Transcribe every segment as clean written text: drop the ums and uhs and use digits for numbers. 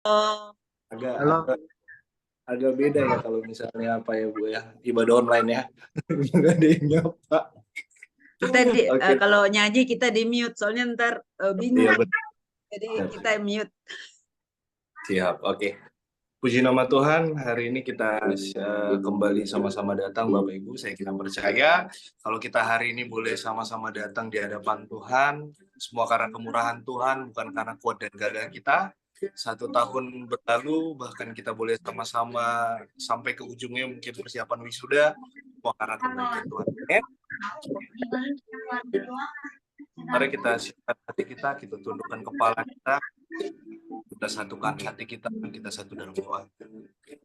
Oh, agak Halo. agak agak beda ya kalau misalnya apa ya Bu ya, ibadah online ya. Nggak ada yang nyapa. kita Oke, kalau nyanyi kita di mute, soalnya ntar iya bingung. betul. Jadi kita mute. Siap, oke. Puji nama Tuhan, hari ini kita kembali sama-sama datang Bapak Ibu. Kita percaya kalau kita hari ini boleh sama-sama datang di hadapan Tuhan, semua karena kemurahan Tuhan, bukan karena kuat dan gagah kita. 1 tahun berlalu, bahkan kita boleh sama-sama sampai ke ujungnya mungkin persiapan wisuda, semua karena kebaikan Tuhan. Mari kita siapkan hati kita tundukkan kepala kita satukan hati kita satu dalam doa.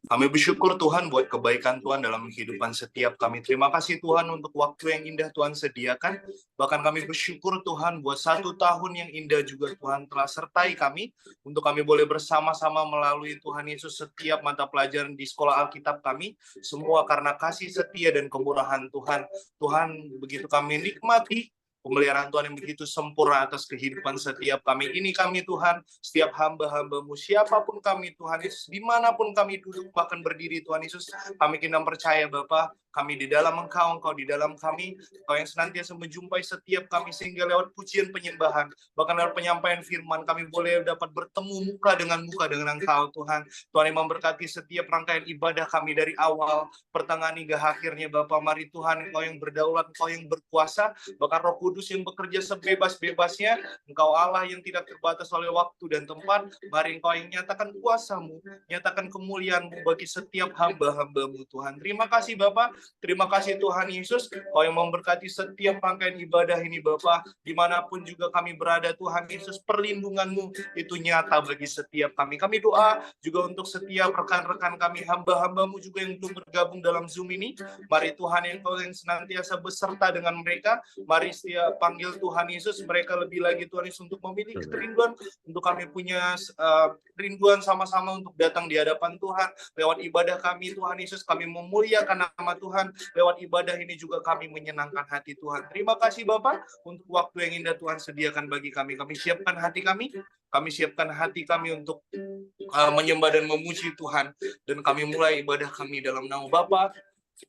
Kami bersyukur Tuhan buat kebaikan Tuhan dalam kehidupan setiap kami. Terima kasih Tuhan untuk waktu yang indah Tuhan sediakan. Bahkan kami bersyukur Tuhan buat 1 tahun yang indah juga Tuhan telah sertai kami. Untuk kami boleh bersama-sama melalui Tuhan Yesus setiap mata pelajaran di sekolah Alkitab kami. Semua karena kasih setia dan kemurahan Tuhan. Tuhan, begitu kami nikmati pemeliharaan Tuhan yang begitu sempurna atas kehidupan setiap kami. Ini kami Tuhan, setiap hamba-hambamu, siapapun kami Tuhan Yesus, dimanapun kami duduk, bahkan berdiri Tuhan Yesus, kami kini percaya Bapa, kami di dalam Engkau, Engkau di dalam kami, Engkau yang senantiasa menjumpai setiap kami, sehingga lewat pujian penyembahan, bahkan lewat penyampaian firman, kami boleh dapat bertemu muka dengan Engkau Tuhan. Tuhan yang memberkati setiap rangkaian ibadah kami dari awal, pertengahan hingga akhirnya Bapa. Mari Tuhan, Engkau yang berdaulat, Engkau yang berkuasa, bahkan Roh Kudus yang bekerja sebebas-bebasnya, Engkau Allah yang tidak terbatas oleh waktu dan tempat. Mari Engkau yang nyatakan kuasa-Mu, nyatakan kemuliaan-Mu bagi setiap hamba-hamba-Mu Tuhan. Terima kasih Bapa, terima kasih Tuhan Yesus, Engkau yang memberkati setiap rangkaian ibadah ini Bapa. Dimanapun juga kami berada Tuhan Yesus, perlindungan-Mu itu nyata bagi setiap kami. Kami doa juga untuk setiap rekan-rekan kami, hamba-hamba-Mu juga yang belum bergabung dalam Zoom ini. Mari Tuhan yang Engkau yang senantiasa beserta dengan mereka. Mari setiap panggil Tuhan Yesus, mereka lebih lagi Tuhan Yesus untuk memiliki kerinduan, untuk kami punya rinduan sama-sama untuk datang di hadapan Tuhan. Lewat ibadah kami Tuhan Yesus, kami memuliakan nama Tuhan. Lewat ibadah ini juga kami menyenangkan hati Tuhan. Terima kasih Bapak untuk waktu yang indah Tuhan sediakan bagi kami. Kami siapkan hati kami siapkan hati kami untuk menyembah dan memuji Tuhan. Dan kami mulai ibadah kami dalam nama Bapa,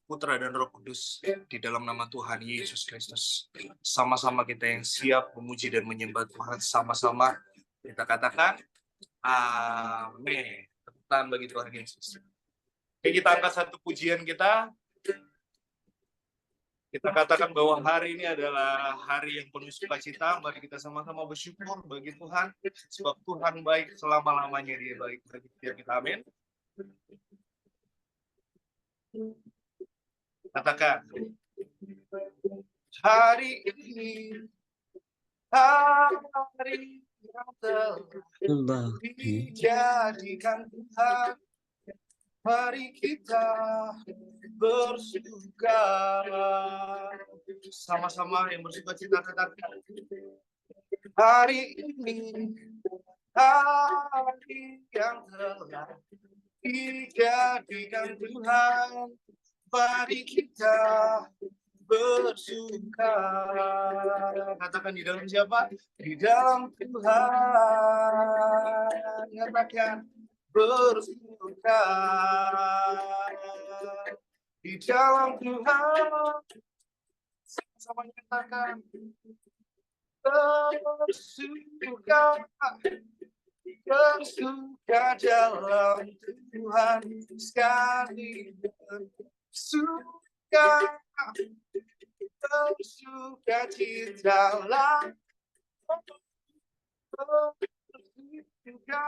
Putra dan Roh Kudus, di dalam nama Tuhan Yesus Kristus. Sama-sama kita yang siap memuji dan menyembah Tuhan, sama-sama kita katakan amin. Tepuk tangan bagi Tuhan Yesus. Oke, kita angkat satu pujian kita. Kita katakan bahwa hari ini adalah hari yang penuh sukacita. Mari kita sama-sama bersyukur bagi Tuhan, sebab Tuhan baik selama-lamanya, Dia baik bagi kita. Amin. Katakan, hari ini hari yang telah dijadikan Tuhan. Mari kita bersuka. Sama-sama yang bersuka cita katakan, hari ini hari yang telah dijadikan Tuhan. Mari kita bersuka. Katakan di dalam siapa? Di dalam Tuhan. Katakan bersuka. Di dalam Tuhan. Sama-sama nyatakan bersuka. Bersuka dalam Tuhan sekali. Bersuka. Bersuka citalah. Bersuka.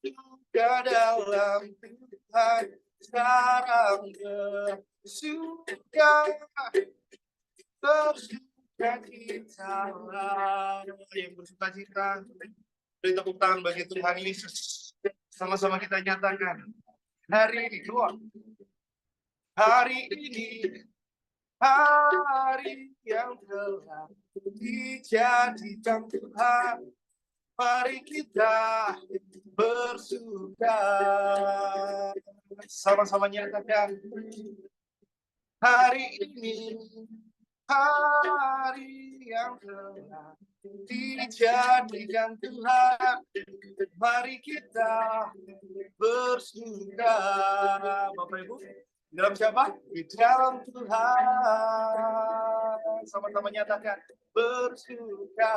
Bersuka dalam Tuhan sekarang. Bersuka. Bersuka citalah. Yang bersuka cita, beri tepuk tangan bagi Tuhan Yesus. Sama-sama kita nyatakan, hari ini doa. Hari ini hari yang telah dijadikan Tuhan. Mari kita bersuka. Sama-sama nyatakan, hari ini hari yang telah dijadikan Tuhan. Mari kita bersuka. Bapak Ibu, di dalam siapa? Di dalam Tuhan. Sama-sama nyatakan bersuka.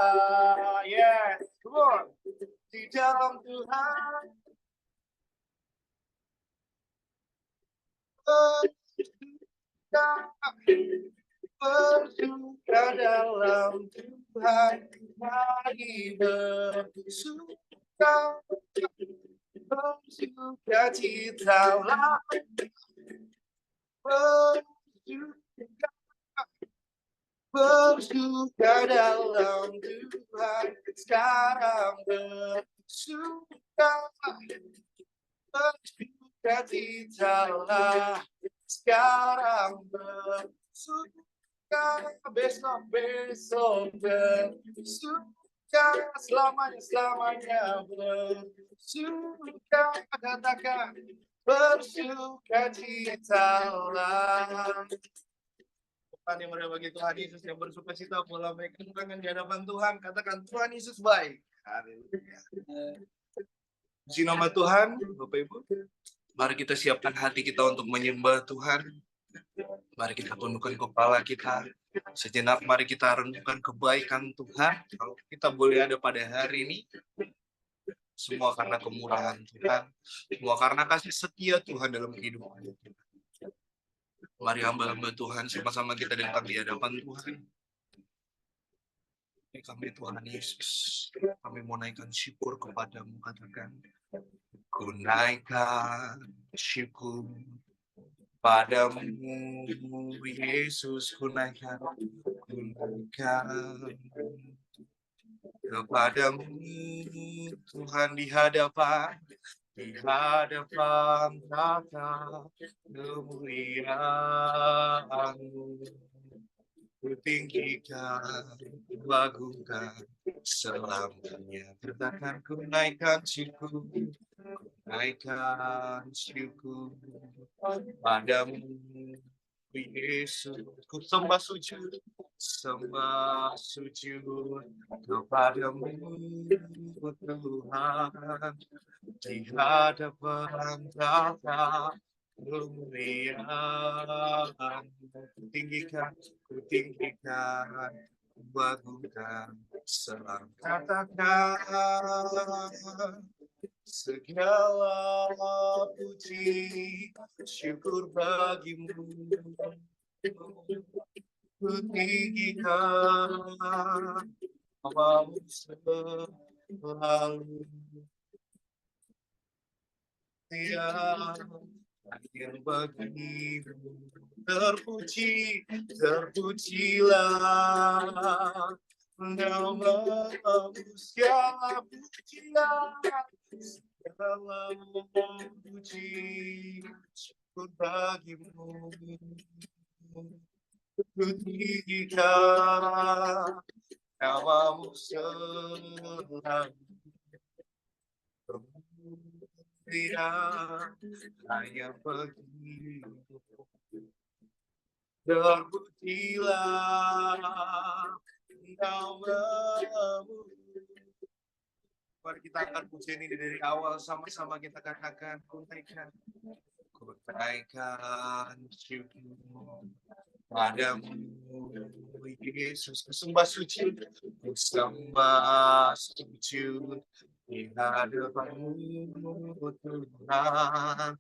Yes, come on. Di dalam Tuhan. Bersuka dalam Tuhan, mari bersuka, bersuka citalah, bersuka dalam Tuhan, sekarang bersuka, bersuka citalah, sekarang bersuka. Besok bersuka, selamanya bersuka, katakan bersuka citalah. Tuhan yang berbagi Tuhan Yesus yang bersuka cita melambaikan tangan di hadapan Tuhan, katakan Tuhan Yesus baik. Haleluya. Puji nama Tuhan, Bapak Ibu. Mari kita siapkan hati kita untuk menyembah Tuhan. Mari kita tundukkan kepala kita. Sejenak mari kita renungkan kebaikan Tuhan. Kalau kita boleh ada pada hari ini, semua karena kemurahan Tuhan. Semua karena kasih setia Tuhan dalam kehidupan kita. Mari hamba-hamba Tuhan sama-sama kita datang di hadapan Tuhan. Kami Tuhan Yesus, kami mau naikkan syukur kepadamu, katakan. Ku naikkan syukur padamu Yesus, ku naikkan kepadamu Tuhan di hadapan tata kemuliaan-Mu. Ku tinggikan, ku agungkan selamanya. Katakan ku naikkan syukur, naikkan syukur padamu Yesus. Ku sembah sujud kepadamu Tuhan di hadapan tata kemuliaan. Ku tinggikan, ku agungkan selamanya. Katakan segala puji syukur bagimu, ku tinggikan namamu selalu. Yang bagimu terpujilah namamu, segala puji syukur bagimu, ku tinggikan namamu selalu. Hanya begitu terpujilah namamu. Mari kita akan puji ini dari awal, sama-sama kita katakan ku naikkan syukur padamu Yesus. Ku sembah sujud di hadapan-Mu Tuhan,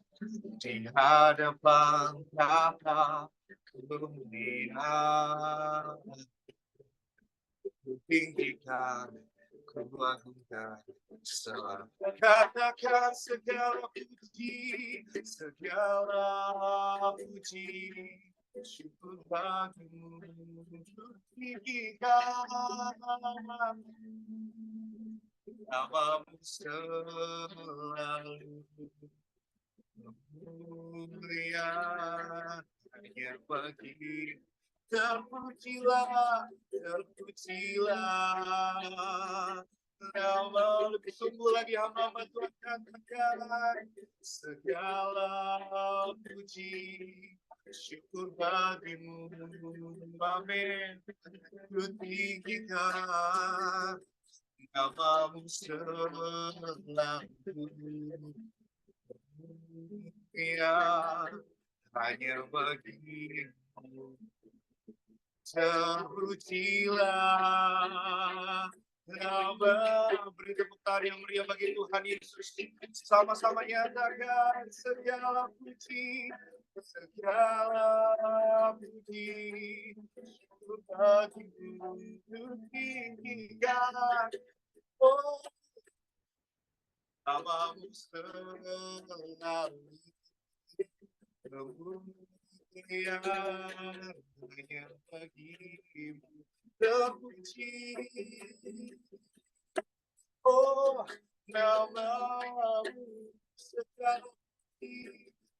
di hadapan tata kemuliaan. Ku tinggikan, ku agungkan selalu. Katakan segala puji syukur bagimu, ku tinggikan namamu selalu. Kemuliaan hanya bagi terpujilah nama. Lebih sungguh lagi hamba Tuhan katakan segala puji Syukur bagimu, amin. Tinggikan namamu selalu. Ya, hanya bagimu. Terpujilah nama, beri tepuk tangan yang meriah bagi Tuhan Yesus. Sama-sama nyatakan segala puji bagimu tinggikan. Oh, namamu selalu. Kemuliaan hanya bagimu terpuji. Oh, namamu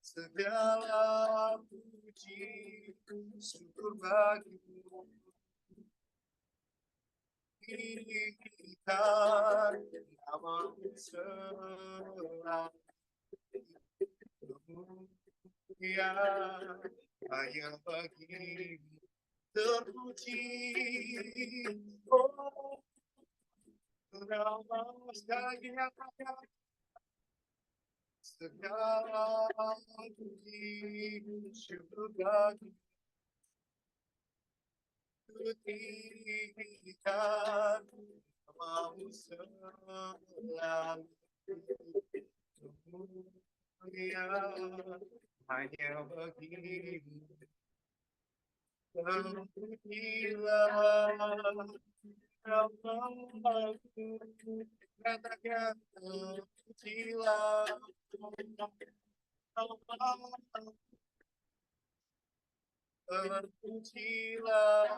segala puji, syukur bagimu. Tinggikan namamu selalu. Ya, hanya bagimu terpuji. Oh, nama sekali nyatakan segala puji, syukur bagimu. Tinggikan namamu selalu. Kemuliaan hanya bagimu. Terpujilah namamu, katakan terpujilah namamu, terpujilah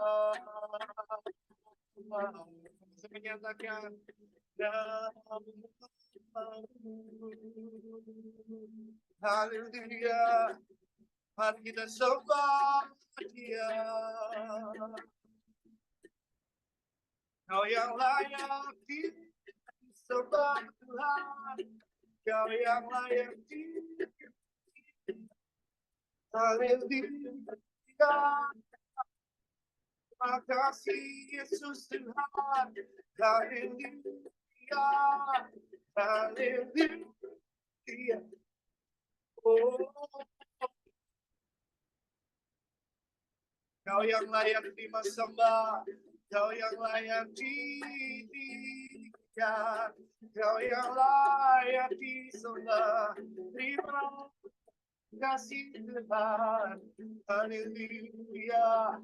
namamu. Saya menyatakan namamu. Haleluya, mari kita sembah Dia. Kau yang layak disembah Tuhan, Kau yang layak haleluya. Terima kasih Yesus Tuhan, haleluya, haleluya. Oh, Kau yang layak disembah, Kau yang layak ditinggikan, Kau yang layak disembah. Terima kasih Tuhan, haleluya.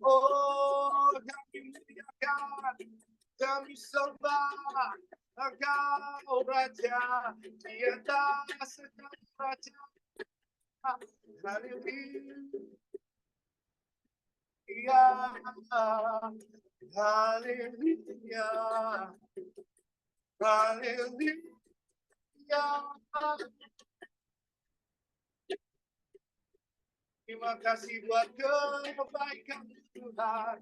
Oh, kami muliakan, kami sembah Engkau Raja di atas segala raja. Haleluya, haleluya, haleluya. Terima kasih buat kebaikan Tuhan,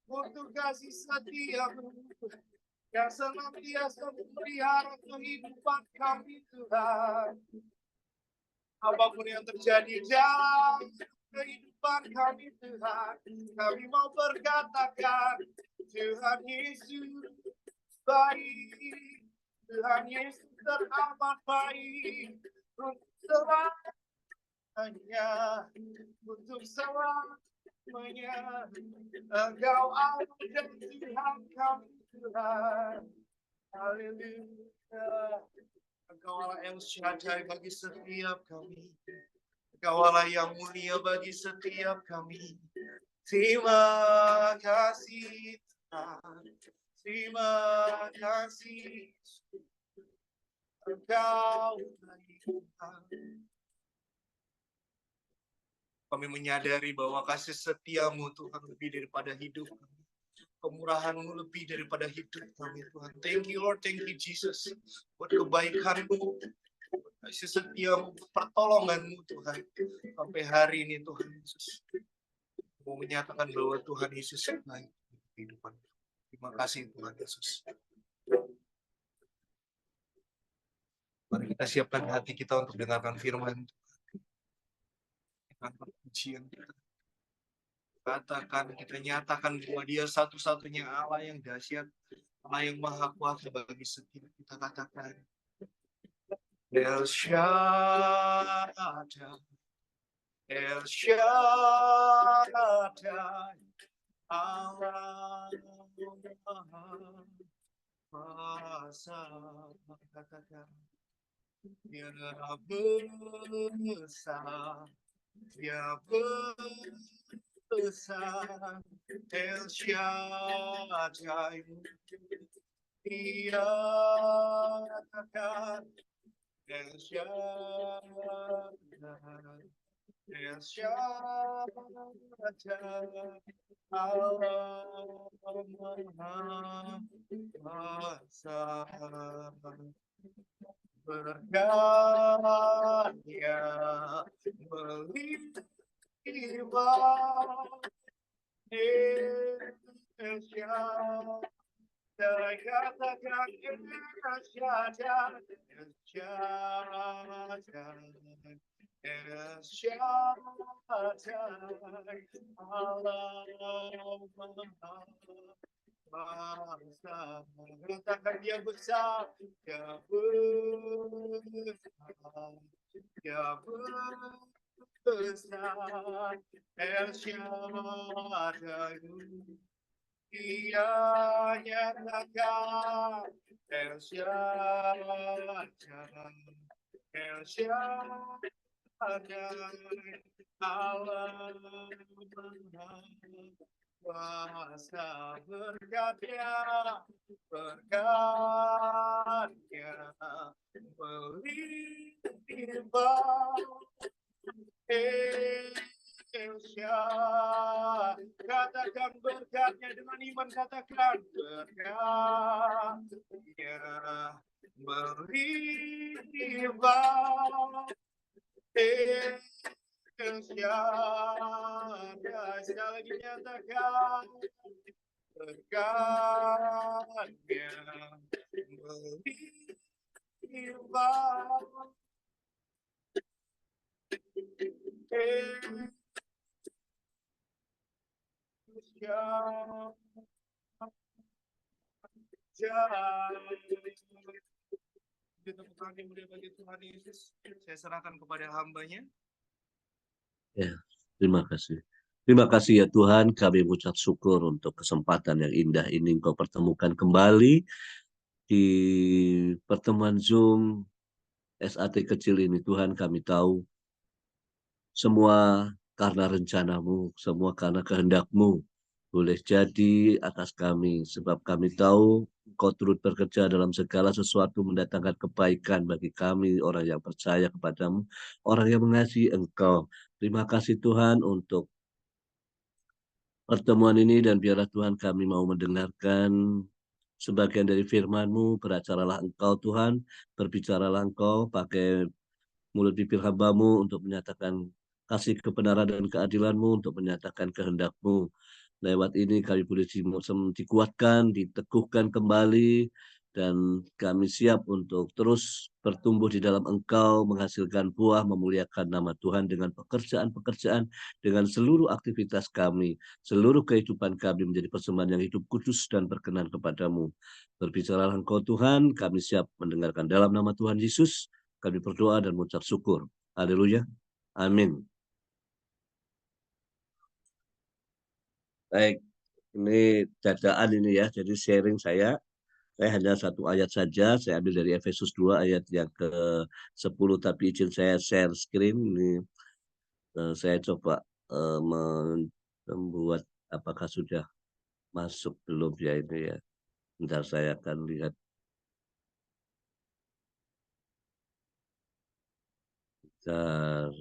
untuk kasih setiamu yang senantiasa memelihara kehidupan kami Tuhan. Apapun yang terjadi dalam kehidupan kami Tuhan, kami mau berkatakan Tuhan Yesus baik, Tuhan Yesus teramat baik untuk selamanya, untuk selamanya. Engkau Allah dan Tuhan kami Tuhan, haleluya. Engkau Allah yang syahdu bagi setiap kami. Engkau Allah yang mulia bagi setiap kami. Terima kasih Tuhan. Terima kasih. Engkau baik Tuhan. Kami menyadari bahwa kasih setiamu Tuhan lebih daripada hidup kami. Kemurahan-Mu lebih daripada hidup kami Tuhan. Thank you Lord, thank you Jesus. Buat kebaikan-Mu, kasih setiamu, pertolongan-Mu Tuhan. Sampai hari ini Tuhan Yesus. Mau menyatakan bahwa Tuhan Yesus baik kehidupan. Terima kasih Tuhan Yesus. Mari kita siapkan hati kita untuk dengarkan firman. Kita pujian kita. Katakan, kita nyatakan bahwa Dia satu-satunya Allah yang dahsyat, Allah yang maha kuasa bagi setiap kita. Katakan, El Shaddai, El Shaddai, Allah maha kuasa. Katakan, Dia besar, Dia besar, El Shaddai, Dia katakan, El Shaddai, El Shaddai, Allah Maha Kuasa. Berkatnya melimpah, Indonesia, dari katakan Indonesia, Indonesia, Allah Maha katakan Dia besar, Dia besar, Dia besar, El Shaddai, Dia nyatakan, El Shaddai, El Shaddai, Allah Maha kuasa. Berkatnya melimpah, Indonesia. Katakan berkatnya dengan iman, katakan berkatnya melimpah, Indonesia. Sekali lagi nyatakan berkatnya melimpah, Tepuk tangan yang mulia bagi Tuhan Yesus. Saya serahkan kepada hambanya. Ya, terima kasih. Terima kasih ya Tuhan, kami mengucap syukur untuk kesempatan yang indah ini Engkau pertemukan kembali di pertemuan Zoom SAT kecil ini. Tuhan, kami tahu semua karena rencanamu, semua karena kehendak-Mu. Boleh jadi atas kami, sebab kami tahu Engkau turut bekerja dalam segala sesuatu mendatangkan kebaikan bagi kami, orang yang percaya kepadamu, orang yang mengasihi Engkau. Terima kasih Tuhan untuk pertemuan ini, dan biarlah Tuhan kami mau mendengarkan sebagian dari firman-Mu. Beracaralah Engkau Tuhan, berbicaralah Engkau, pakai mulut bibir hamba-Mu untuk menyatakan kasih kebenaran dan keadilan-Mu, untuk menyatakan kehendak-Mu. Lewat ini kami boleh dikuatkan, diteguhkan kembali, dan kami siap untuk terus bertumbuh di dalam Engkau, menghasilkan buah, memuliakan nama Tuhan dengan pekerjaan-pekerjaan, dengan seluruh aktivitas kami, seluruh kehidupan kami menjadi persembahan yang hidup, kudus, dan berkenan kepadamu. Berbicaralah Engkau Tuhan, kami siap mendengarkan dalam nama Tuhan Yesus. Kami berdoa dan mengucap syukur. Haleluya. Amin. Baik, ini dadaan ini ya, jadi sharing saya hanya satu ayat saja, saya ambil dari Efesus 2 ayat yang ke-10, tapi izin saya share screen. Ini saya coba membuat, apakah sudah masuk belum ya ini ya. Bentar saya akan lihat. Bentar.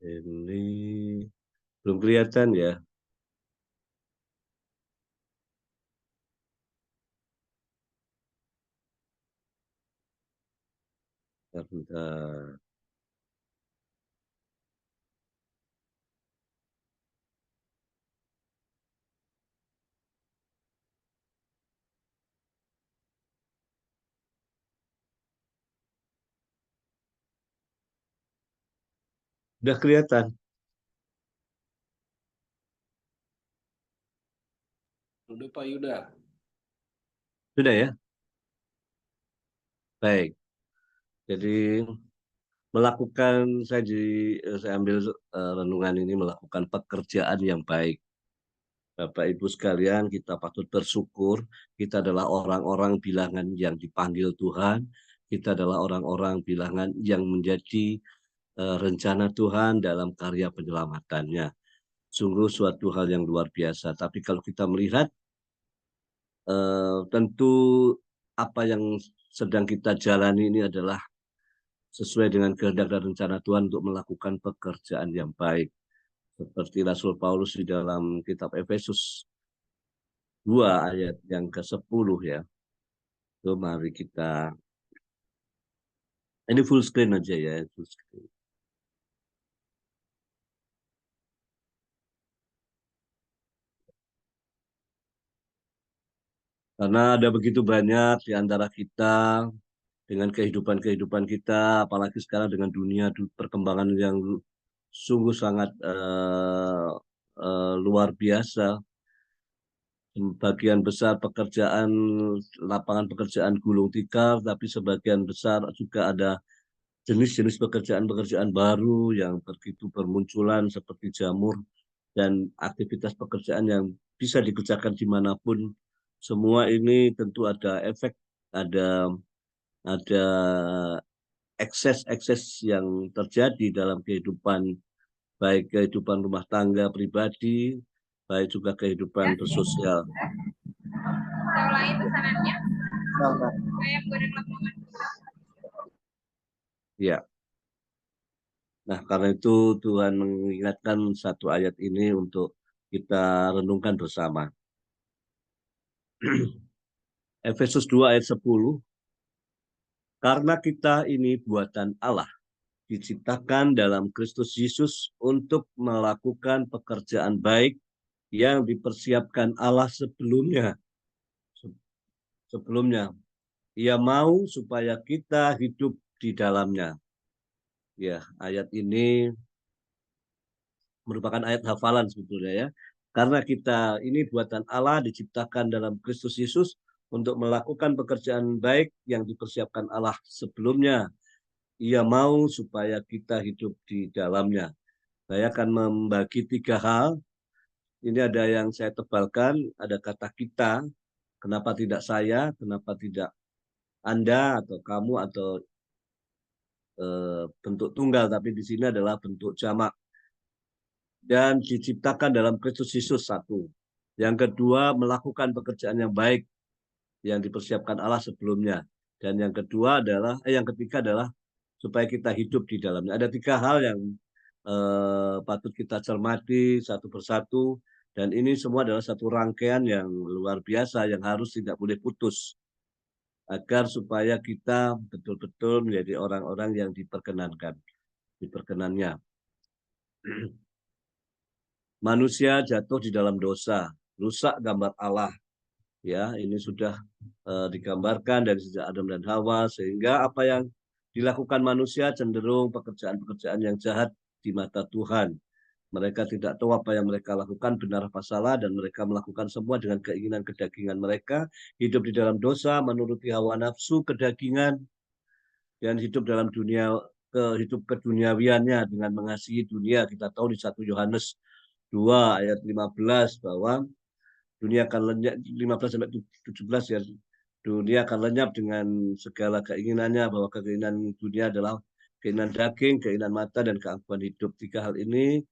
Ini belum kelihatan ya. Udah kelihatan. Udah Pak Yuda. Sudah ya? Baik. Jadi saya ambil renungan ini melakukan pekerjaan yang baik. Bapak Ibu sekalian, kita patut bersyukur. Kita adalah orang-orang bilangan yang dipanggil Tuhan. Kita adalah orang-orang bilangan yang menjadi rencana Tuhan dalam karya penyelamatannya. Sungguh suatu hal yang luar biasa. Tapi kalau kita melihat, tentu apa yang sedang kita jalani ini adalah sesuai dengan kehendak dan rencana Tuhan untuk melakukan pekerjaan yang baik. Seperti Rasul Paulus di dalam kitab Efesus 2 ayat yang ke-10 ya. So, mari kita, ini full screen aja ya. Full screen. Karena ada begitu banyak di antara kita dengan kehidupan-kehidupan kita, apalagi sekarang dengan dunia perkembangan yang sungguh sangat luar biasa. Sebagian besar lapangan pekerjaan gulung tikar, tapi sebagian besar juga ada jenis-jenis pekerjaan-pekerjaan baru yang begitu bermunculan seperti jamur dan aktivitas pekerjaan yang bisa dikerjakan dimanapun. Semua ini tentu ada efek, ada ekses-ekses yang terjadi dalam kehidupan, baik kehidupan rumah tangga pribadi, baik juga kehidupan bersosial. Ulangi pesanannya. Ayam goreng lamongan. Ya. Nah, karena itu Tuhan mengingatkan satu ayat ini untuk kita renungkan bersama. Efesus 2 ayat 10. Karena kita ini buatan Allah, diciptakan dalam Kristus Yesus untuk melakukan pekerjaan baik yang dipersiapkan Allah sebelumnya. Ia mau supaya kita hidup di dalamnya. Ya, ayat ini merupakan ayat hafalan sebetulnya ya. Karena kita ini buatan Allah, diciptakan dalam Kristus Yesus untuk melakukan pekerjaan baik yang dipersiapkan Allah sebelumnya. Ia mau supaya kita hidup di dalamnya. Saya akan membagi 3 hal. Ini ada yang saya tebalkan, ada kata kita, kenapa tidak saya, kenapa tidak Anda atau kamu atau bentuk tunggal, tapi di sini adalah bentuk jamak. Dan diciptakan dalam Kristus Yesus, satu. Yang kedua, melakukan pekerjaan yang baik yang dipersiapkan Allah sebelumnya. Dan yang ketiga adalah supaya kita hidup di dalamnya. Ada 3 hal yang patut kita cermati satu persatu. Dan ini semua adalah satu rangkaian yang luar biasa yang harus tidak boleh putus. Agar supaya kita betul-betul menjadi orang-orang yang diperkenannya. Manusia jatuh di dalam dosa, rusak gambar Allah. Ya, ini sudah digambarkan dari sejak Adam dan Hawa, sehingga apa yang dilakukan manusia cenderung pekerjaan-pekerjaan yang jahat di mata Tuhan. Mereka tidak tahu apa yang mereka lakukan benar apa salah, dan mereka melakukan semua dengan keinginan kedagingan mereka, hidup di dalam dosa, menuruti hawa nafsu kedagingan, dan hidup dalam hidup keduniawiannya dengan mengasihi dunia. Kita tahu di 1 Yohanes 2 ayat 15 bahwa dunia akan lenyap, 15 sampai 17 ya. Dunia akan lenyap dengan segala keinginannya, bahwa keinginan dunia adalah keinginan daging, keinginan mata, dan keangkuhan hidup. 3 hal ini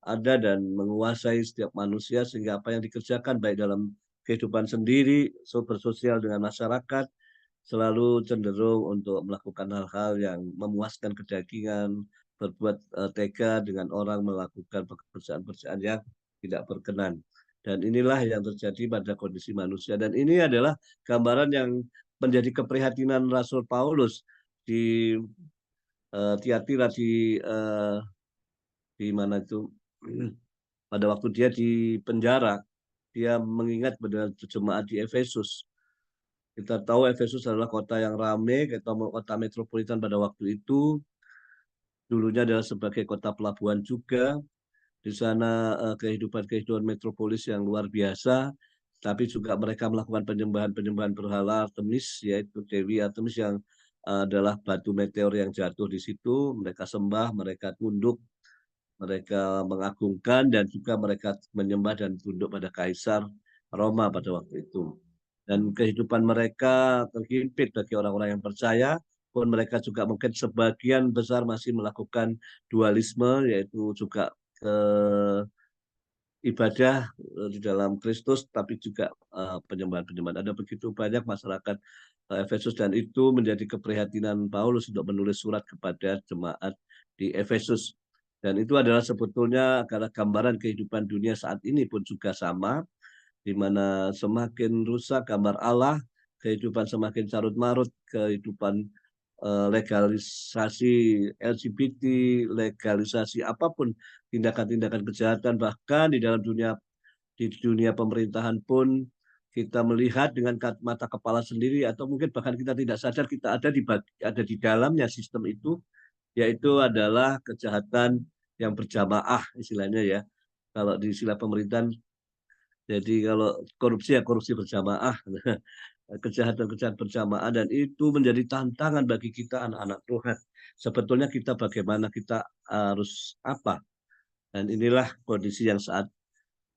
ada dan menguasai setiap manusia, sehingga apa yang dikerjakan baik dalam kehidupan sendiri, bersosial dengan masyarakat, selalu cenderung untuk melakukan hal-hal yang memuaskan kedagingan, berbuat tega dengan orang, melakukan pekerjaan-pekerjaan yang tidak berkenan. Dan inilah yang terjadi pada kondisi manusia. Dan ini adalah gambaran yang menjadi keprihatinan Rasul Paulus di Tiatira di mana itu pada waktu dia di penjara, dia mengingat pada jemaat di Efesus. Kita tahu Efesus adalah kota yang ramai, kota metropolitan pada waktu itu. Dulunya adalah sebagai kota pelabuhan juga. Di sana kehidupan metropolis yang luar biasa, tapi juga mereka melakukan penyembahan berhala Artemis, yaitu Dewi Artemis yang adalah batu meteor yang jatuh di situ. Mereka sembah, mereka tunduk, mereka mengagungkan, dan juga mereka menyembah dan tunduk pada Kaisar Roma pada waktu itu. Dan kehidupan mereka terhimpit bagi orang-orang yang percaya, pun mereka juga mungkin sebagian besar masih melakukan dualisme, yaitu juga ibadah di dalam Kristus, tapi juga penyembahan-penyembahan. Ada begitu banyak masyarakat Efesus, dan itu menjadi keprihatinan Paulus untuk menulis surat kepada jemaat di Efesus. Dan itu adalah sebetulnya karena gambaran kehidupan dunia saat ini pun juga sama, di mana semakin rusak gambar Allah, kehidupan semakin carut marut, kehidupan legalisasi LGBT, legalisasi apapun tindakan-tindakan kejahatan, bahkan di dalam dunia pemerintahan pun kita melihat dengan mata kepala sendiri, atau mungkin bahkan kita tidak sadar kita ada di dalamnya sistem itu, yaitu adalah kejahatan yang berjamaah istilahnya ya. Kalau di istilah pemerintahan, jadi kalau korupsi ya korupsi berjamaah, kejahatan-kejahatan berjamaah, dan itu menjadi tantangan bagi kita anak-anak Tuhan. Sebetulnya kita bagaimana, kita harus apa? Dan inilah kondisi yang saat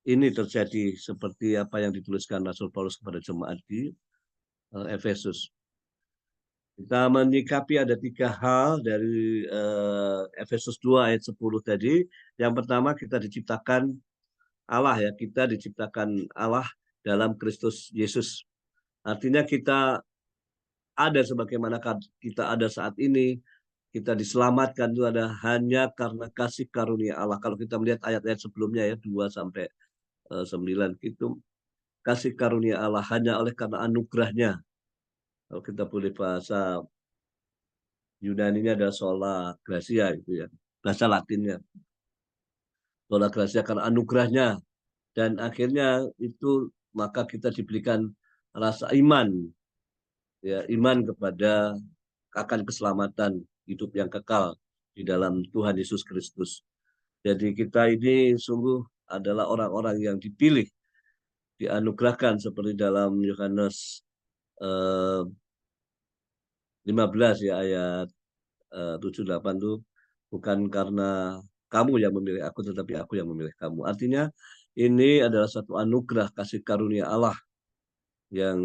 ini terjadi, seperti apa yang dituliskan Rasul Paulus kepada jemaat di Efesus. Kita menyikapi ada 3 hal dari Efesus 2 ayat 10 tadi. Yang pertama, kita diciptakan Allah ya, kita diciptakan Allah dalam Kristus Yesus. Artinya kita ada sebagaimana kita ada saat ini, kita diselamatkan itu ada hanya karena kasih karunia Allah. Kalau kita melihat ayat-ayat sebelumnya ya, 2 sampai 9 itu, kasih karunia Allah hanya oleh karena anugerahnya. Kalau kita boleh bahasa Yunaninya ada sola gratia itu ya, bahasa Latinnya. Sola gratia karena anugerahnya, dan akhirnya itu maka kita diberikan rasa iman ya, iman kepada akan keselamatan hidup yang kekal di dalam Tuhan Yesus Kristus. Jadi kita ini sungguh adalah orang-orang yang dipilih, dianugerahkan seperti dalam Yohanes 15 ya ayat 7-8 tuh, bukan karena kamu yang memilih aku, tetapi aku yang memilih kamu. Artinya ini adalah satu anugerah kasih karunia Allah yang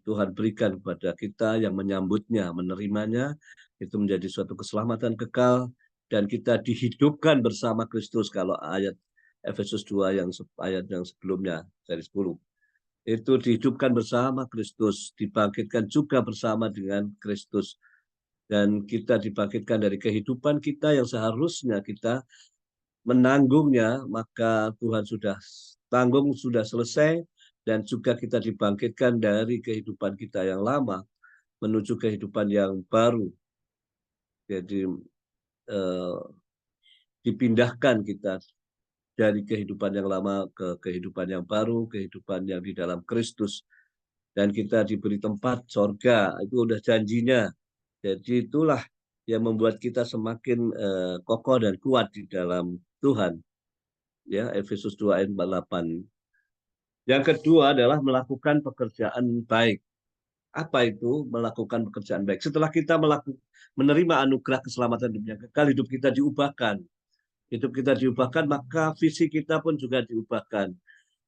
Tuhan berikan kepada kita, yang menyambutnya, menerimanya, itu menjadi suatu keselamatan kekal, dan kita dihidupkan bersama Kristus. Kalau ayat Efesus 2 ayat yang sebelumnya dari 10, itu dihidupkan bersama Kristus, dibangkitkan juga bersama dengan Kristus, dan kita dibangkitkan dari kehidupan kita yang seharusnya kita menanggungnya, maka Tuhan sudah tanggung, sudah selesai, dan juga kita dibangkitkan dari kehidupan kita yang lama menuju kehidupan yang baru. Jadi dipindahkan kita dari kehidupan yang lama ke kehidupan yang baru, kehidupan yang di dalam Kristus, dan kita diberi tempat sorga, itu udah janjinya. Jadi itulah yang membuat kita semakin kokoh dan kuat di dalam Tuhan. Ya, Efesus 2 ayat 48. Yang kedua adalah melakukan pekerjaan baik. Apa itu melakukan pekerjaan baik? Setelah kita menerima anugerah keselamatan dunia kekal, hidup kita diubahkan. Hidup kita diubahkan, maka visi kita pun juga diubahkan.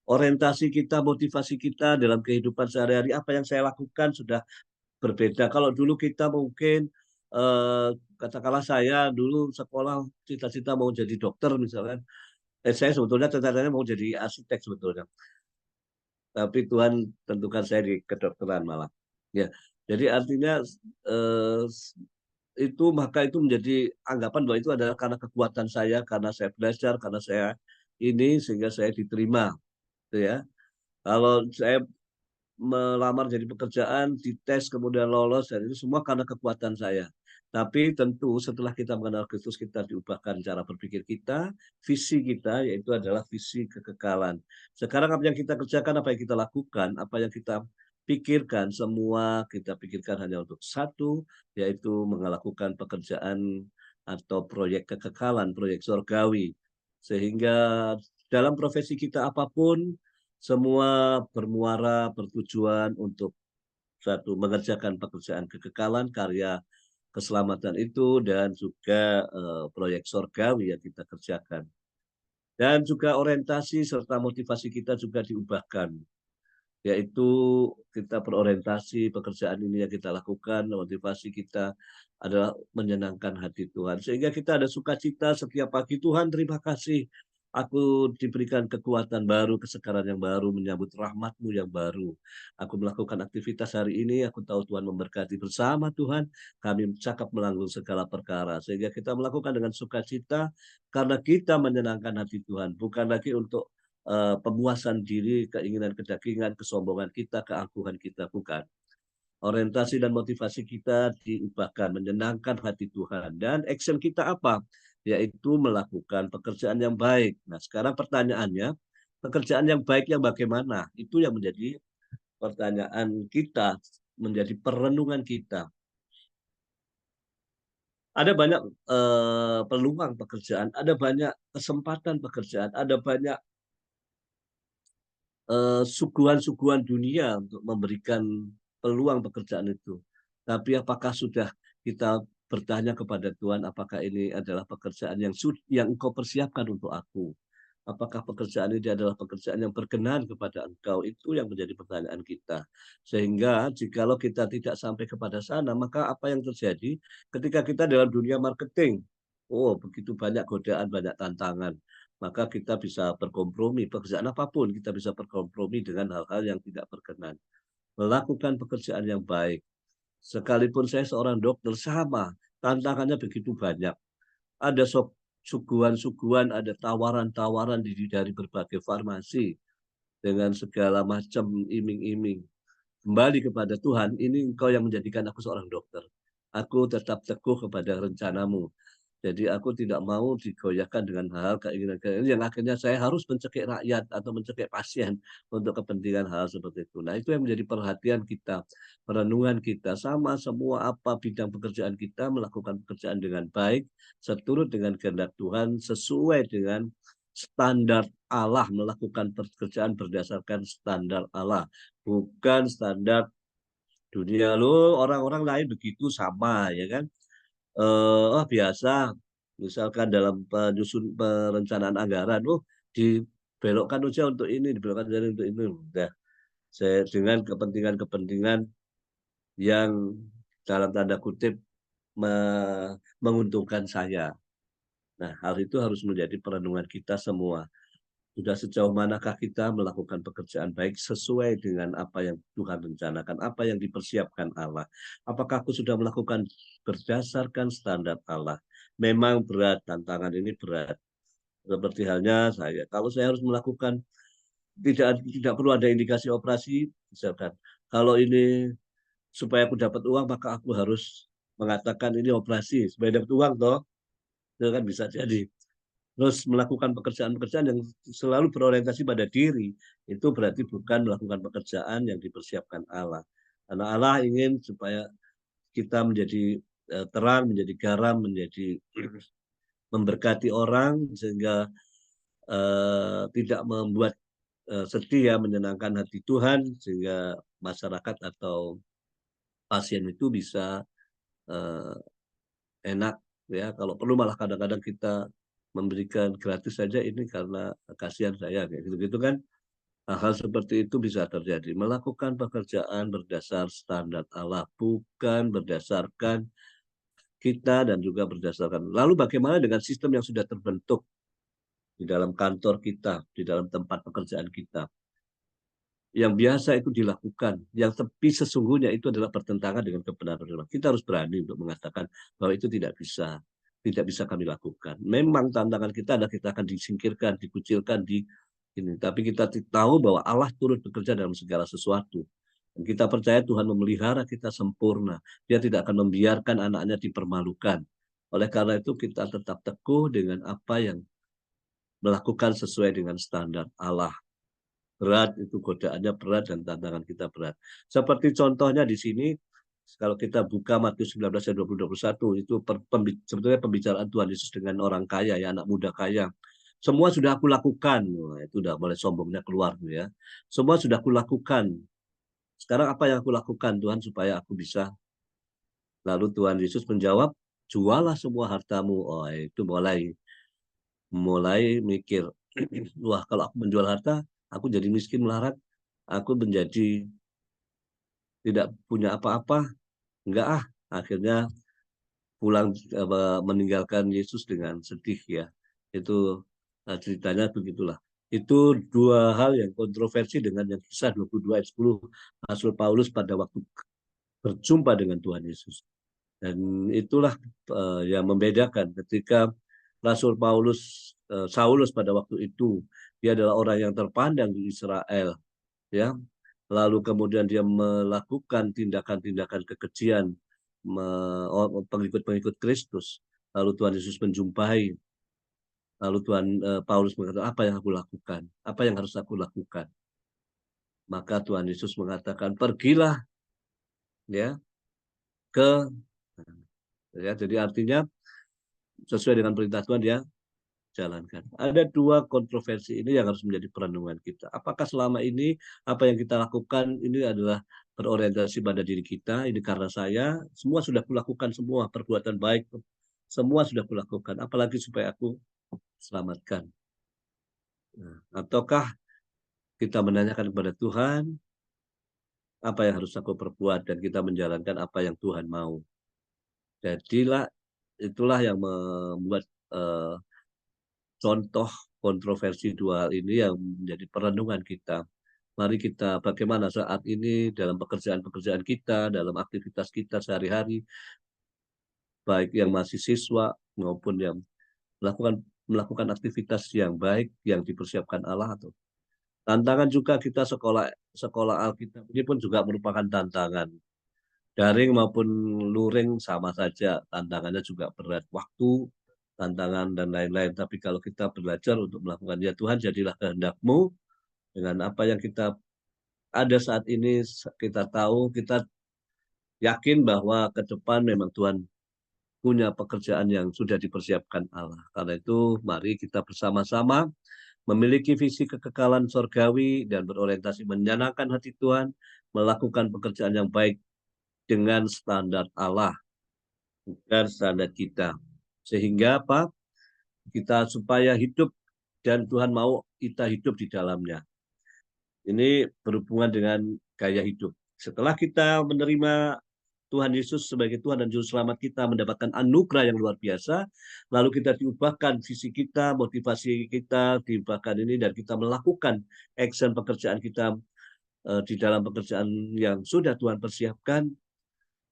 Orientasi kita, motivasi kita dalam kehidupan sehari-hari, apa yang saya lakukan sudah berbeda. Kalau dulu kita mungkin, katakanlah saya dulu sekolah cita-cita mau jadi dokter misalnya. Saya sebetulnya cita-citanya mau jadi arsitek sebetulnya. Tapi Tuhan tentukan saya di kedokteran malah. Ya, jadi artinya maka itu menjadi anggapan bahwa itu adalah karena kekuatan saya, karena saya belajar, karena saya ini sehingga saya diterima, gitu ya. Kalau saya melamar jadi pekerjaan, dites kemudian lolos, dan itu semua karena kekuatan saya. Tapi tentu setelah kita mengenal Kristus, kita diubahkan cara berpikir kita, visi kita, yaitu adalah visi kekekalan. Sekarang apa yang kita kerjakan, apa yang kita lakukan, apa yang kita pikirkan, semua kita pikirkan hanya untuk satu, yaitu melakukan pekerjaan atau proyek kekekalan, proyek surgawi. Sehingga dalam profesi kita apapun, semua bermuara, bertujuan untuk satu, mengerjakan pekerjaan kekekalan, karya keselamatan itu, dan juga proyek surgawi yang kita kerjakan. Dan juga orientasi serta motivasi kita juga diubahkan, yaitu kita berorientasi pekerjaan ini yang kita lakukan, motivasi kita adalah menyenangkan hati Tuhan. Sehingga kita ada sukacita setiap pagi, Tuhan terima kasih, aku diberikan kekuatan baru, kesegaran yang baru, menyambut rahmat-Mu yang baru. Aku melakukan aktivitas hari ini, aku tahu Tuhan memberkati bersama Tuhan, kami cakap melanggung segala perkara. Sehingga kita melakukan dengan sukacita, karena kita menyenangkan hati Tuhan, bukan lagi untuk pemuasan diri, keinginan kedagingan, kesombongan kita, keangkuhan kita, bukan. Orientasi dan motivasi kita diubahkan, menyenangkan hati Tuhan. Dan action kita apa? Yaitu melakukan pekerjaan yang baik. Nah, sekarang pertanyaannya, pekerjaan yang baik yang bagaimana? Itu yang menjadi pertanyaan kita, menjadi perenungan kita. Ada banyak peluang pekerjaan, ada banyak kesempatan pekerjaan, ada banyak suguhan-suguhan dunia untuk memberikan peluang pekerjaan itu. Tapi apakah sudah kita bertanya kepada Tuhan, apakah ini adalah pekerjaan yang Engkau persiapkan untuk aku? Apakah pekerjaan ini adalah pekerjaan yang berkenan kepada Engkau? Itu yang menjadi pertanyaan kita. Sehingga jikalau kita tidak sampai kepada sana, maka apa yang terjadi ketika kita dalam dunia marketing? Oh, begitu banyak godaan, banyak tantangan. Maka kita bisa berkompromi, pekerjaan apapun kita bisa berkompromi dengan hal-hal yang tidak berkenan. Melakukan pekerjaan yang baik. Sekalipun saya seorang dokter, sama, tantangannya begitu banyak. Ada suguhan-suguhan, ada tawaran-tawaran dari berbagai farmasi dengan segala macam iming-iming. Kembali kepada Tuhan, ini Engkau yang menjadikan aku seorang dokter. Aku tetap teguh kepada rencanamu. Jadi aku tidak mau digoyahkan dengan hal keinginan-keinginan yang akhirnya saya harus mencekik rakyat atau mencekik pasien untuk kepentingan hal seperti itu. Nah, itu yang menjadi perhatian kita, perenungan kita, sama semua apa bidang pekerjaan kita, melakukan pekerjaan dengan baik, seturut dengan kehendak Tuhan, sesuai dengan standar Allah, melakukan pekerjaan berdasarkan standar Allah, bukan standar dunia. Lo orang-orang lain begitu sama, ya kan? Biasa, misalkan dalam penyusun perencanaan anggaran, dibelokkan aja untuk ini, dibelokkan aja untuk ini. Udah, dengan kepentingan-kepentingan yang dalam tanda kutip menguntungkan saya. Nah, hal itu harus menjadi perenungan kita semua. Sudah sejauh manakah kita melakukan pekerjaan baik sesuai dengan apa yang Tuhan rencanakan, apa yang dipersiapkan Allah. Apakah aku sudah melakukan berdasarkan standar Allah? Memang berat, tantangan ini berat. Seperti halnya saya, kalau saya harus melakukan, tidak perlu ada indikasi operasi, misalkan. Kalau ini supaya aku dapat uang, maka aku harus mengatakan ini operasi, supaya dapat uang, toh. Itu kan bisa jadi. Terus melakukan pekerjaan-pekerjaan yang selalu berorientasi pada diri, itu berarti bukan melakukan pekerjaan yang dipersiapkan Allah. Karena Allah ingin supaya kita menjadi terang, menjadi garam, menjadi memberkati orang, sehingga tidak membuat sedih, ya, menyenangkan hati Tuhan, sehingga masyarakat atau pasien itu bisa enak, ya. Kalau perlu malah kadang-kadang kita memberikan gratis saja ini karena kasihan saya, kayak gitu-gitu kan. Hal seperti itu bisa terjadi. Melakukan pekerjaan berdasar standar Allah, bukan berdasarkan kita dan juga berdasarkan. Lalu bagaimana dengan sistem yang sudah terbentuk di dalam kantor kita, di dalam tempat pekerjaan kita? Yang biasa itu dilakukan, yang tapi sesungguhnya itu adalah bertentangan dengan kebenaran Allah. Kita harus berani untuk mengatakan bahwa itu tidak bisa kami lakukan. Memang tantangan kita adalah kita akan disingkirkan, dikucilkan di ini, tapi kita tahu bahwa Allah turut bekerja dalam segala sesuatu. Dan kita percaya Tuhan memelihara kita sempurna. Dia tidak akan membiarkan anaknya dipermalukan. Oleh karena itu kita tetap teguh dengan apa yang melakukan sesuai dengan standar Allah. Berat itu godaannya berat dan tantangan kita berat. Seperti contohnya di sini, kalau kita buka Matius 19 ayat 20-21, itu sebetulnya pembicaraan Tuhan Yesus dengan orang kaya, ya, anak muda kaya. Semua sudah aku lakukan. Wah, itu udah mulai sombongnya keluar, ya. Semua sudah aku lakukan. Sekarang apa yang aku lakukan, Tuhan, supaya aku bisa? Lalu Tuhan Yesus menjawab, jualah semua hartamu. Oh, itu mulai mikir, wah, kalau aku menjual harta, aku jadi miskin melarat, aku menjadi tidak punya apa-apa, enggak ah. Akhirnya pulang meninggalkan Yesus dengan sedih, ya. Itu ceritanya begitulah. Itu dua hal yang kontroversi dengan yang kisah 22 ayat 10 Rasul Paulus pada waktu berjumpa dengan Tuhan Yesus. Dan itulah yang membedakan ketika Rasul Saulus pada waktu itu, dia adalah orang yang terpandang di Israel, ya. Lalu kemudian dia melakukan tindakan-tindakan kekejian pengikut-pengikut Kristus. Lalu Tuhan Yesus menjumpai. Lalu Paulus mengatakan, apa yang aku lakukan? Apa yang harus aku lakukan? Maka Tuhan Yesus mengatakan, pergilah, ya, ya. Jadi artinya sesuai dengan perintah Tuhan, dia jalankan. Ada dua kontroversi ini yang harus menjadi perenungan kita. Apakah selama ini apa yang kita lakukan ini adalah berorientasi pada diri kita, ini karena saya, semua sudah kulakukan, semua perbuatan baik, semua sudah kulakukan, apalagi supaya aku selamatkan. Nah, ataukah kita menanyakan kepada Tuhan, apa yang harus aku perbuat, dan kita menjalankan apa yang Tuhan mau. Jadilah, itulah yang membuat contoh kontroversi dua hal ini yang menjadi perenungan kita. Mari kita bagaimana saat ini dalam pekerjaan-pekerjaan kita, dalam aktivitas kita sehari-hari, baik yang masih siswa maupun yang melakukan aktivitas yang baik yang dipersiapkan Allah. Atau tantangan juga kita sekolah Alkitab ini pun juga merupakan tantangan. Daring maupun luring sama saja, tantangannya juga berat. Waktu, tantangan, dan lain-lain. Tapi kalau kita belajar untuk melakukan, ya Tuhan, jadilah kehendak-Mu dengan apa yang kita ada saat ini, kita tahu, kita yakin bahwa ke depan memang Tuhan punya pekerjaan yang sudah dipersiapkan Allah. Karena itu, mari kita bersama-sama memiliki visi kekekalan sorgawi dan berorientasi menyenangkan hati Tuhan, melakukan pekerjaan yang baik dengan standar Allah, bukan standar kita. Sehingga apa? Kita supaya hidup dan Tuhan mau kita hidup di dalamnya. Ini berhubungan dengan gaya hidup. Setelah kita menerima Tuhan Yesus sebagai Tuhan dan Juru Selamat kita, mendapatkan anugerah yang luar biasa, lalu kita diubahkan visi kita, motivasi kita diubahkan ini, dan kita melakukan action pekerjaan kita di dalam pekerjaan yang sudah Tuhan persiapkan,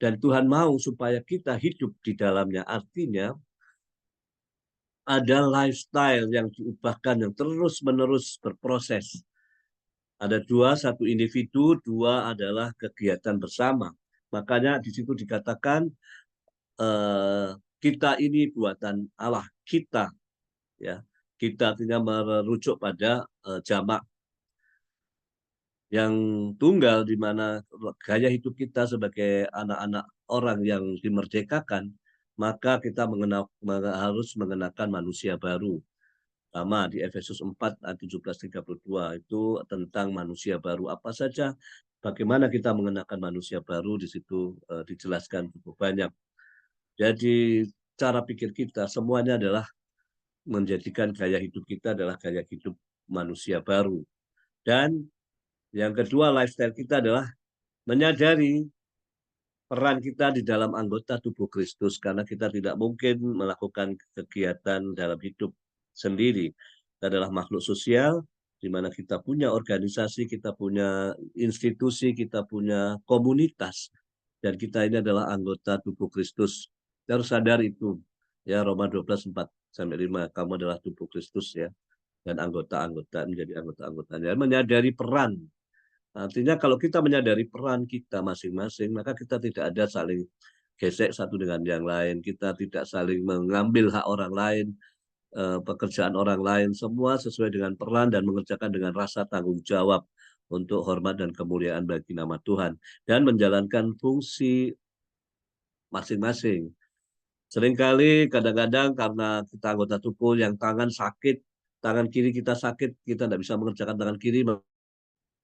dan Tuhan mau supaya kita hidup di dalamnya. Artinya ada lifestyle yang diubahkan, yang terus-menerus berproses. Ada dua, satu individu, dua adalah kegiatan bersama. Makanya di situ dikatakan kita ini buatan Allah, kita, ya. Kita artinya merujuk pada jamak yang tunggal, di mana gaya hidup kita sebagai anak-anak orang yang dimerdekakan, maka kita harus mengenakan manusia baru. Sama di Efesus 4 ayat 17-32 itu tentang manusia baru. Apa saja, bagaimana kita mengenakan manusia baru, di situ dijelaskan cukup banyak. Jadi cara pikir kita semuanya adalah menjadikan gaya hidup kita adalah gaya hidup manusia baru. Dan yang kedua, lifestyle kita adalah menyadari peran kita di dalam anggota tubuh Kristus, karena kita tidak mungkin melakukan kegiatan dalam hidup sendiri. Kita adalah makhluk sosial, di mana kita punya organisasi, kita punya institusi, kita punya komunitas, dan kita ini adalah anggota tubuh Kristus. Kita harus sadar itu. Ya, Roma 12:4-5, kamu adalah tubuh Kristus, ya, dan anggota-anggota menjadi anggota-anggotanya. Menyadari peran Artinya kalau kita menyadari peran kita masing-masing, maka kita tidak ada saling gesek satu dengan yang lain. Kita tidak saling mengambil hak orang lain, pekerjaan orang lain. Semua sesuai dengan peran dan mengerjakan dengan rasa tanggung jawab untuk hormat dan kemuliaan bagi nama Tuhan. Dan menjalankan fungsi masing-masing. Seringkali kadang-kadang karena kita anggota tubuh yang tangan sakit, tangan kiri kita sakit, kita tidak bisa mengerjakan tangan kiri,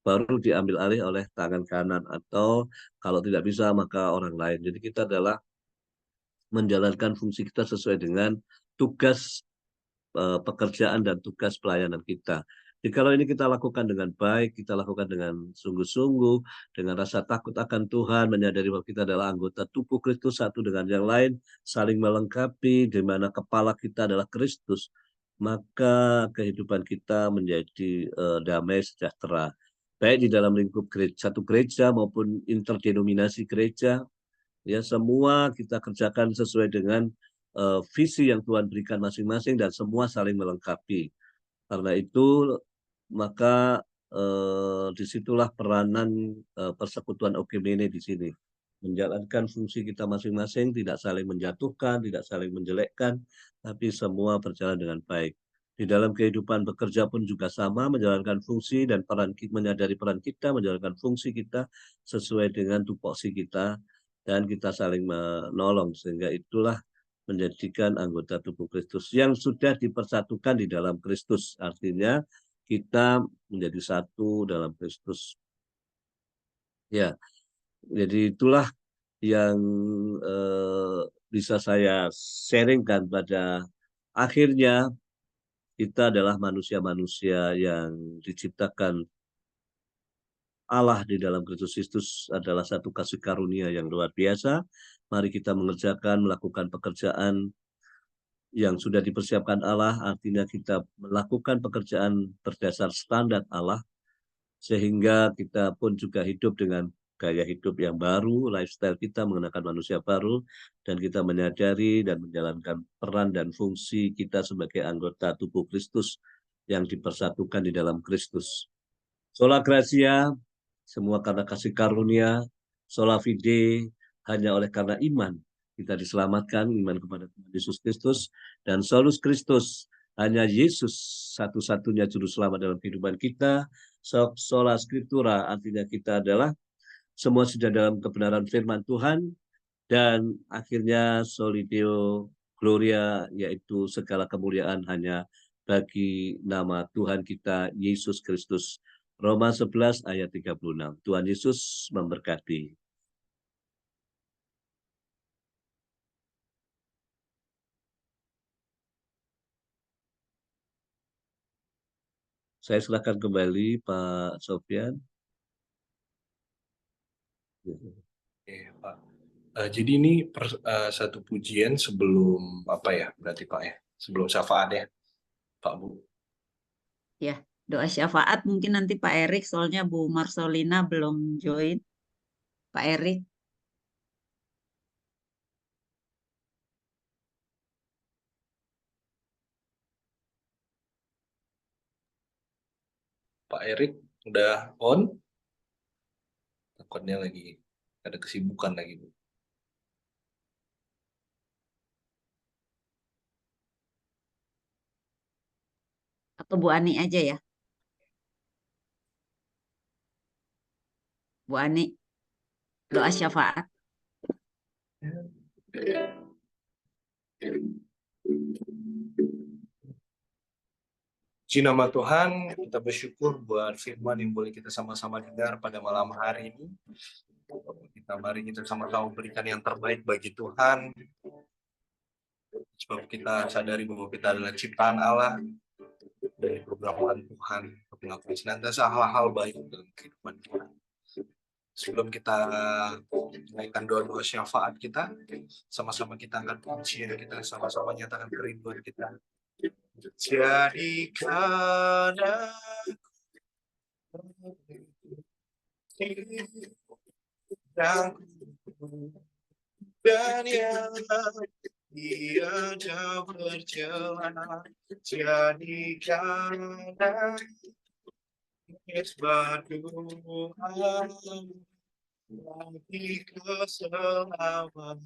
baru diambil alih oleh tangan kanan, atau kalau tidak bisa maka orang lain. Jadi kita adalah menjalankan fungsi kita sesuai dengan tugas pekerjaan dan tugas pelayanan kita. Jadi kalau ini kita lakukan dengan baik, kita lakukan dengan sungguh-sungguh, dengan rasa takut akan Tuhan, menyadari bahwa kita adalah anggota tubuh Kristus satu dengan yang lain, saling melengkapi, di mana kepala kita adalah Kristus, maka kehidupan kita menjadi damai sejahtera. Baik di dalam lingkup gereja, satu gereja maupun interdenominasi gereja, ya semua kita kerjakan sesuai dengan visi yang Tuhan berikan masing-masing dan semua saling melengkapi. Karena itu maka disitulah peranan persekutuan Ogemene di sini. Menjalankan fungsi kita masing-masing, tidak saling menjatuhkan, tidak saling menjelekkan, tapi semua berjalan dengan baik. Di dalam kehidupan bekerja pun juga sama, menjalankan fungsi dan peran, menyadari peran kita, menjalankan fungsi kita sesuai dengan tupoksi kita, dan kita saling menolong, sehingga itulah menjadikan anggota tubuh Kristus yang sudah dipersatukan di dalam Kristus. Artinya kita menjadi satu dalam Kristus. Ya, jadi itulah yang bisa saya sharingkan. Pada akhirnya kita adalah manusia-manusia yang diciptakan Allah di dalam Kristus Kristus, adalah satu kasih karunia yang luar biasa. Mari kita mengerjakan, melakukan pekerjaan yang sudah dipersiapkan Allah, artinya kita melakukan pekerjaan berdasar standar Allah, sehingga kita pun juga hidup dengan gaya hidup yang baru, lifestyle kita mengenakan manusia baru, dan kita menyadari dan menjalankan peran dan fungsi kita sebagai anggota tubuh Kristus yang dipersatukan di dalam Kristus. Sola Gracia, semua karena kasih karunia. Sola Fide, hanya oleh karena iman kita diselamatkan, iman kepada Tuhan Yesus Kristus. Dan Solus Kristus, hanya Yesus satu-satunya juru selamat dalam kehidupan kita. Sola Scriptura, artinya kita adalah semua sudah dalam kebenaran firman Tuhan. Dan akhirnya Soli Deo Gloria, yaitu segala kemuliaan hanya bagi nama Tuhan kita Yesus Kristus. Roma 11 ayat 36. Tuhan Yesus memberkati. Saya silakan kembali Pak Sofyan. Oke, Pak. Jadi ini satu pujian sebelum apa ya, berarti Pak ya, sebelum syafaat ya, Pak Bu. Ya, doa syafaat mungkin nanti Pak Erik, soalnya Bu Marsolina belum join. Pak Erik. Pak Erik udah on? Takutnya lagi ada kesibukan lagi, Bu. Atau Bu Ani aja ya. Bu Ani, doa syafaat. Puji nama Tuhan, kita bersyukur buat firman yang boleh kita sama-sama dengar pada malam hari ini. Mari kita sama-sama berikan yang terbaik bagi Tuhan. Sebab kita sadari bahwa kita adalah ciptaan Allah, dari perbuatan Tuhan, untuk melakukan senantiasa hal-hal baik dalam kehidupan kita. Sebelum kita menaikkan doa-doa syafaat kita, sama-sama kita akan puji, kita sama-sama nyatakan kerinduan kita. Jadikan aku dan yang tiada berjalan, jadikan Isbat doa bagi keselamatan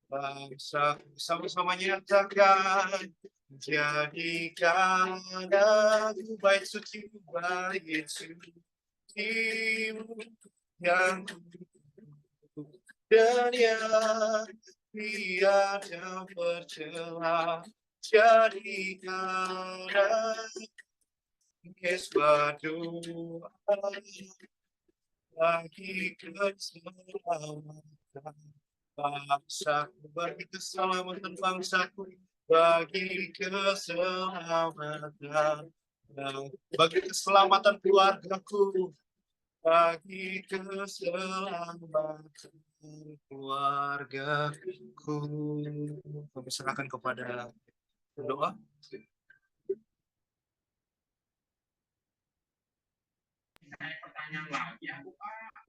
bangsa, sama-sama nyatakan, jadikan aku bait suci yang dan yang tiada bercela, jadikan isbat doa bagi keselamatan bangsaku, bagi keselamatan bangsaku, bagi keselamatan, bagi keselamatan keluargaku, bagi keselamatan keluargaku. Kami serahkan kepada doa.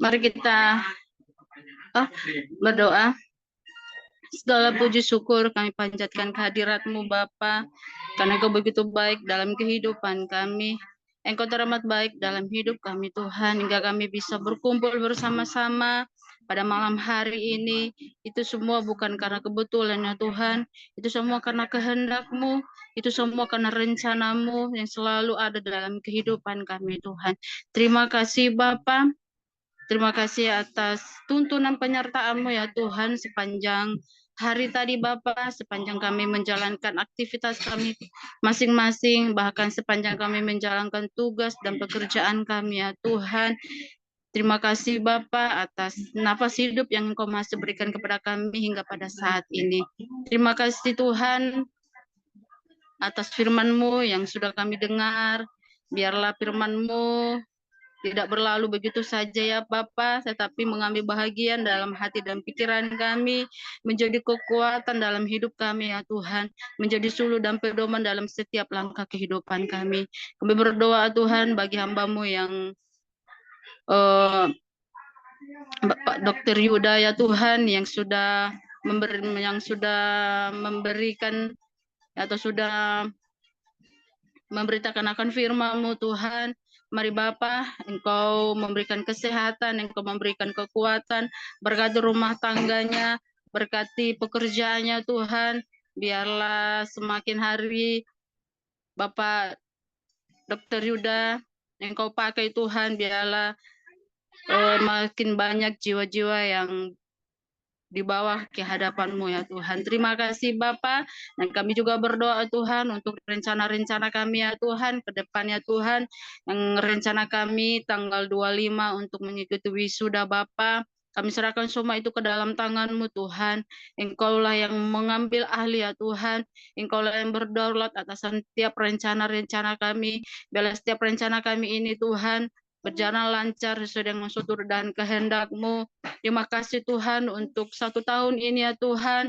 Mari kita berdoa. Segala puji syukur kami panjatkan kehadirat-Mu Bapa, karena Engkau begitu baik dalam kehidupan kami. Engkau teramat baik dalam hidup kami Tuhan, hingga kami bisa berkumpul bersama-sama pada malam hari ini. Itu semua bukan karena kebetulan ya Tuhan, itu semua karena kehendak-Mu, itu semua karena rencana-Mu yang selalu ada dalam kehidupan kami Tuhan. Terima kasih Bapa. Terima kasih atas tuntunan penyertaan-Mu ya Tuhan sepanjang hari tadi Bapak, sepanjang kami menjalankan aktivitas kami masing-masing, bahkan sepanjang kami menjalankan tugas dan pekerjaan kami ya Tuhan. Terima kasih Bapak atas nafas hidup yang Engkau masih berikan kepada kami hingga pada saat ini. Terima kasih Tuhan atas firman-Mu yang sudah kami dengar. Biarlah firman-Mu tidak berlalu begitu saja ya Bapa, tetapi mengambil bahagian dalam hati dan pikiran kami, menjadi kekuatan dalam hidup kami ya Tuhan, menjadi suluh dan pedoman dalam setiap langkah kehidupan kami. Kami berdoa Tuhan bagi hamba-Mu yang Bapak Dr. Yuda ya Tuhan, yang sudah memberikan atau sudah memberitakan akan firman-Mu Tuhan. Mari Bapa, Engkau memberikan kesehatan, Engkau memberikan kekuatan, berkati rumah tangganya, berkati pekerjaannya Tuhan. Biarlah semakin hari Bapak Dr. Yuda Engkau pakai Tuhan, biarlah makin banyak jiwa-jiwa yang di bawah ke hadapan-Mu ya Tuhan. Terima kasih Bapa, dan kami juga berdoa Tuhan untuk rencana-rencana kami ya Tuhan ke depannya Tuhan, yang rencana kami tanggal 25 untuk mengikuti wisuda Bapa. Kami serahkan semua itu ke dalam tangan-Mu Tuhan. Engkaulah yang mengambil ahli ya Tuhan. Engkaulah yang berdaulat atas setiap rencana-rencana kami. Biarlah setiap rencana kami ini Tuhan berjalan lancar sesuai dengan sutur dan kehendak-Mu. Terima kasih Tuhan untuk 1 tahun ini ya Tuhan.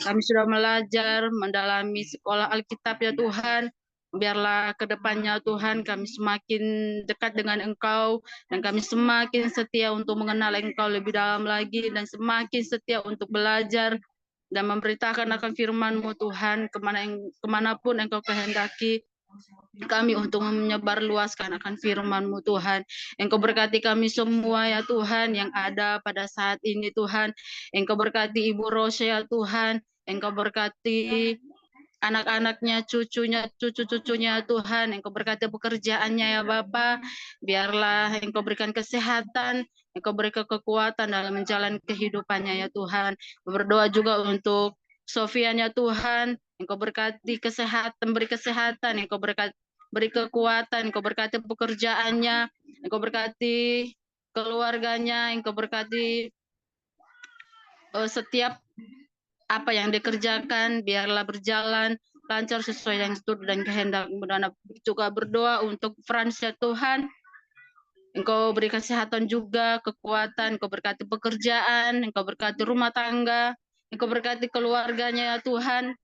Kami sudah belajar mendalami sekolah Alkitab ya Tuhan. Biarlah ke depannya Tuhan kami semakin dekat dengan Engkau, dan kami semakin setia untuk mengenal Engkau lebih dalam lagi, dan semakin setia untuk belajar dan memberitakan akan firman-Mu Tuhan kemanapun Engkau kehendaki kami untuk menyebarluaskan akan firman-Mu Tuhan. Engkau berkati kami semua ya Tuhan yang ada pada saat ini Tuhan. Engkau berkati Ibu Rose ya Tuhan. Engkau berkati anak-anaknya, cucunya, cucu-cucunya Tuhan. Engkau berkati pekerjaannya ya Bapa. Biarlah Engkau berikan kesehatan, Engkau berikan kekuatan dalam menjalani kehidupannya ya Tuhan. Berdoa juga untuk Sofian ya Tuhan. Engkau berkati kesehatan, beri kesehatan, Engkau beri kekuatan, Engkau berkati pekerjaannya, Engkau berkati keluarganya, Engkau berkati setiap apa yang dikerjakan, biarlah berjalan lancar sesuai dengan studi dan kehendak-Mu. Dan juga berdoa untuk Frans ya Tuhan. Engkau beri kesehatan juga, kekuatan, Engkau berkati pekerjaan, Engkau berkati rumah tangga, Engkau berkati keluarganya ya Tuhan.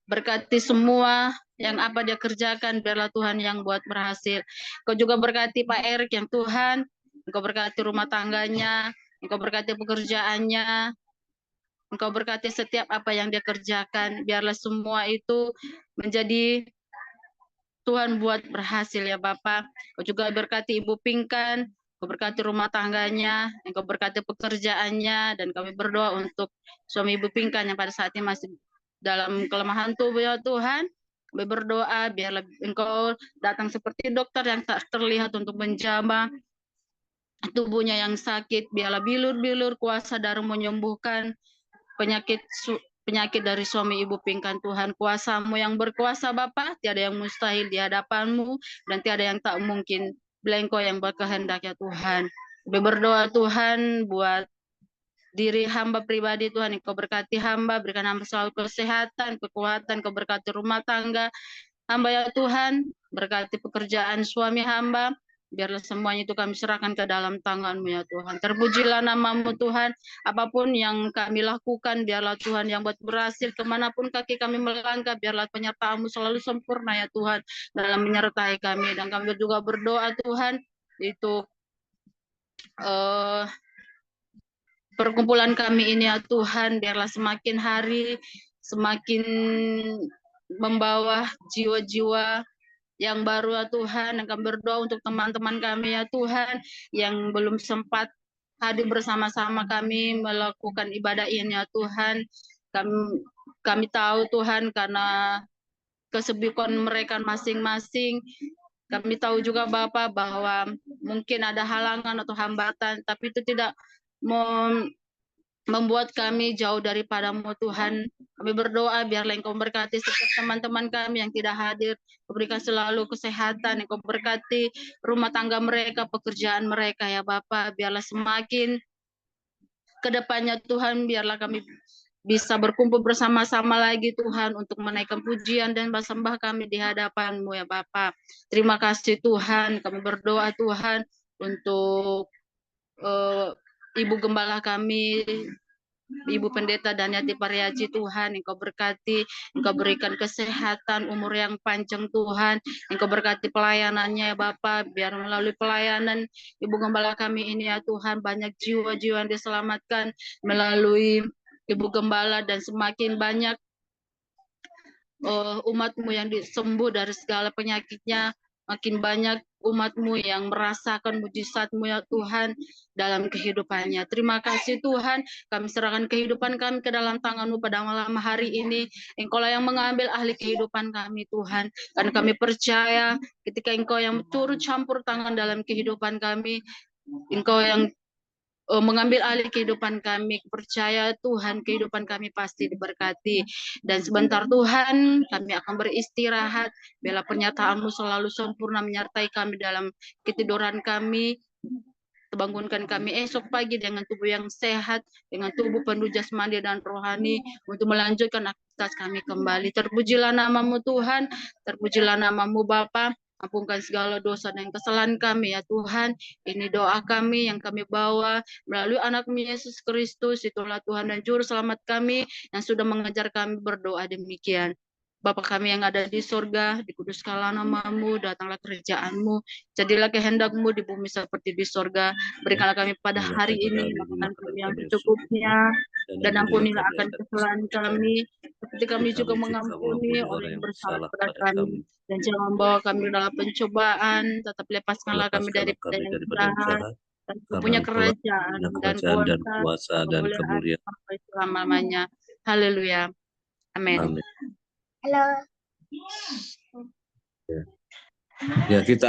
Berkati semua yang apa dia kerjakan, biarlah Tuhan yang buat berhasil. Engkau juga berkati Pak Erik yang Tuhan, Engkau berkati rumah tangganya, Engkau berkati pekerjaannya, Engkau berkati setiap apa yang dia kerjakan, biarlah semua itu menjadi Tuhan buat berhasil ya Bapak. Kau juga berkati Ibu Pinkan, Kau berkati rumah tangganya, Engkau berkati pekerjaannya, dan kami berdoa untuk suami Ibu Pinkan yang pada saat ini masih dalam kelemahan tubuh ya Tuhan. Kami berdoa biarlah Engkau datang seperti dokter yang tak terlihat untuk menjamah tubuhnya yang sakit, biarlah bilur-bilur kuasa darah menyembuhkan penyakit dari suami Ibu Pinkan. Tuhan, kuasa-Mu yang berkuasa Bapa, tiada yang mustahil di hadapan-Mu dan tiada yang tak mungkin bila Engkau yang berkehendak ya Tuhan. Kami berdoa Tuhan buat diri hamba pribadi Tuhan, Engkau berkati hamba, berikan hamba selalu kesehatan, kekuatan, Engkau berkati rumah tangga hamba ya Tuhan, berkati pekerjaan suami hamba, biarlah semuanya itu kami serahkan ke dalam tangan-Mu ya Tuhan. Terpujilah nama-Mu Tuhan, apapun yang kami lakukan, biarlah Tuhan yang buat berhasil, kemanapun kaki kami melangkah, biarlah penyertaan-Mu selalu sempurna ya Tuhan, dalam menyertai kami. Dan kami juga berdoa Tuhan, itu perkumpulan kami ini ya Tuhan, biarlah semakin hari, semakin membawa jiwa-jiwa yang baru ya Tuhan, dan kami berdoa untuk teman-teman kami ya Tuhan yang belum sempat hadir bersama-sama kami melakukan ibadah ini ya Tuhan. Kami tahu Tuhan karena kesibukan mereka masing-masing. Kami tahu juga Bapak bahwa mungkin ada halangan atau hambatan, tapi itu tidak membuat kami jauh daripada-Mu Tuhan. Kami berdoa biarlah Engkau berkati setiap teman-teman kami yang tidak hadir, berikan selalu kesehatan, Engkau berkati rumah tangga mereka, pekerjaan mereka ya Bapak, biarlah semakin ke depannya Tuhan, biarlah kami bisa berkumpul bersama-sama lagi Tuhan untuk menaikkan pujian dan sembah kami di hadapan-Mu ya Bapak. Terima kasih Tuhan, kami berdoa Tuhan untuk Ibu Gembala kami, Ibu Pendeta Daniati Pariaji Tuhan, Engkau berkati, Engkau berikan kesehatan, umur yang panjang Tuhan, Engkau berkati pelayanannya ya Bapak, biar melalui pelayanan Ibu Gembala kami ini ya Tuhan, banyak jiwa-jiwa yang diselamatkan melalui Ibu Gembala, dan semakin banyak umat-Mu yang disembuh dari segala penyakitnya, makin banyak umat-Mu yang merasakan mujizat-Mu ya Tuhan dalam kehidupannya. Terima kasih Tuhan, kami serahkan kehidupan kami ke dalam tangan-Mu pada malam hari ini. Engkau-lah yang mengambil alih kehidupan kami Tuhan, karena kami percaya ketika Engkau yang turut campur tangan dalam kehidupan kami, Engkau yang mengambil alih kehidupan kami. Percaya Tuhan, kehidupan kami pasti diberkati. Dan sebentar Tuhan, kami akan beristirahat. Biarlah pernyataan-Mu selalu sempurna menyertai kami dalam ketiduran kami. Bangunkan kami esok pagi dengan tubuh yang sehat, dengan tubuh penuh jasmani dan rohani, untuk melanjutkan aktivitas kami kembali. Terpujilah nama-Mu Tuhan, terpujilah nama-Mu Bapa. Ampunkan segala dosa dan kesalahan kami ya Tuhan. Ini doa kami yang kami bawa melalui anak-Mu Yesus Kristus. Itulah Tuhan dan Juru Selamat kami yang sudah mengajar kami berdoa demikian. Bapa kami yang ada di surga, dikuduskanlah nama-Mu, datanglah kerajaan-Mu, jadilah kehendak-Mu di bumi seperti di surga. Berikanlah kami pada hari ini makan kami yang secukupnya, dan ampunilah akan kesalahan kami, seperti kami juga mengampuni orang yang bersalah kepada kami. Dan jangan bawa kami dalam pencobaan, tetap lepaskanlah kami daripada yang jahat, dan punya kerajaan dan kuasa dan kemuliaan sampai selama-lamanya. Haleluya. Amin. Amin. Ya, kita